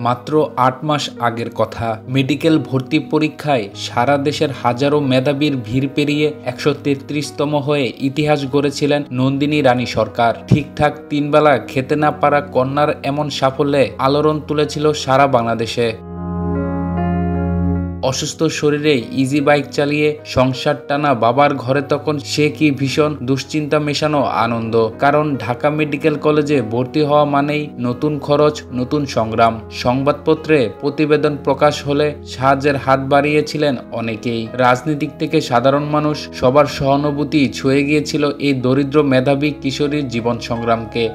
মাত্র ৮ মাস আগের কথা। মেডিকেল ভর্তি পরীক্ষায় সারা দেশের হাজারো মেধাবীর ভিড় পেরিয়ে ১৩৩তম হয়ে ইতিহাস গড়েছিলেন নন্দিনী রানী সরকার। ঠিকঠাক ৩ বেলা খেতে না পারা কন্যার এমন সাফল্যে আলোড়ন তুলেছিল সারা বাংলাদেশে। অসুস্থ শরীরে ইজি বাইক চালিয়ে সংসার টানা বাবার ঘরে তখন সে কি ভীষণ দুশ্চিন্তা মেশানো আনন্দ। কারণ ঢাকা মেডিকেল কলেজে ভর্তি হওয়া মানেই নতুন খরচ, নতুন সংগ্রাম। সংবাদপত্রে প্রতিবেদন প্রকাশ হলে সাহায্যের হাত বাড়িয়েছিলেন অনেকেই। রাজনীতিক থেকে সাধারণ মানুষ সবার সহানুভূতি ছুঁয়ে গিয়েছিল এই দরিদ্র মেধাবী কিশোরীর জীবন সংগ্রামকে।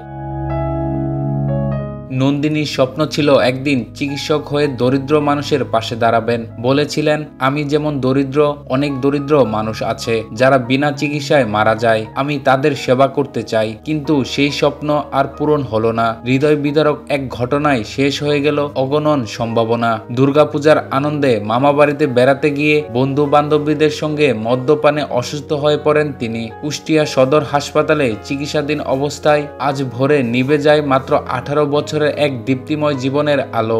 নন্দিনীর স্বপ্ন ছিল একদিন চিকিৎসক হয়ে দরিদ্র মানুষের পাশে দাঁড়াবেন। বলেছিলেন, আমি যেমন দরিদ্র, অনেক দরিদ্র মানুষ আছে যারা বিনা চিকিৎসায় মারা যায়, আমি তাদের সেবা করতে চাই। কিন্তু সেই স্বপ্ন আর পূরণ হলো না। হৃদয় বিদারক এক ঘটনায় শেষ হয়ে গেল অগণন সম্ভাবনা। দুর্গাপূজার আনন্দে মামা বাড়িতে বেড়াতে গিয়ে বন্ধু বান্ধবীদের সঙ্গে মদ্যপানে অসুস্থ হয়ে পড়েন তিনি। কুষ্টিয়া সদর হাসপাতালে চিকিৎসাধীন অবস্থায় আজ ভোরে নিভে যায় মাত্র 18 বছরের এক দীপ্তিময় জীবনের আলো।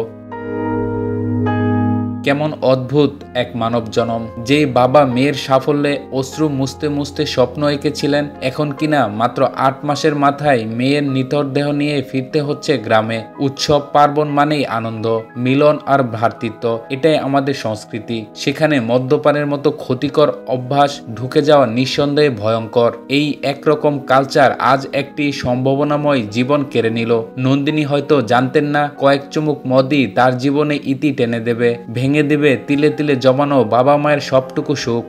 কেমন অদ্ভুত এক মানব জনম। যেই বাবা মেয়ের সাফল্যে অশ্রু মুছতে মুছতে স্বপ্ন এঁকেছিলেন, এখন কিনা মাত্র ৮ মাসের মাথায় মেয়ের নিথর দেহ নিয়ে ফিরতে হচ্ছে গ্রামে। উৎসব পার্বণ মানেই আনন্দ, মিলন আর ভ্রাতৃত্ব, এটাই আমাদের সংস্কৃতি। সেখানে মদ্যপানের মতো ক্ষতিকর অভ্যাস ঢুকে যাওয়া নিঃসন্দেহে ভয়ঙ্কর। এই একরকম কালচার আজ একটি সম্ভাবনাময় জীবন কেড়ে নিল। নন্দিনী হয়তো জানতেন না, কয়েক চুমুক মদই তার জীবনে ইতি টেনে দেবে, ভেঙে দেবে তিলে তিলে জমানো বাবা মায়ের সবটুকু সুখ।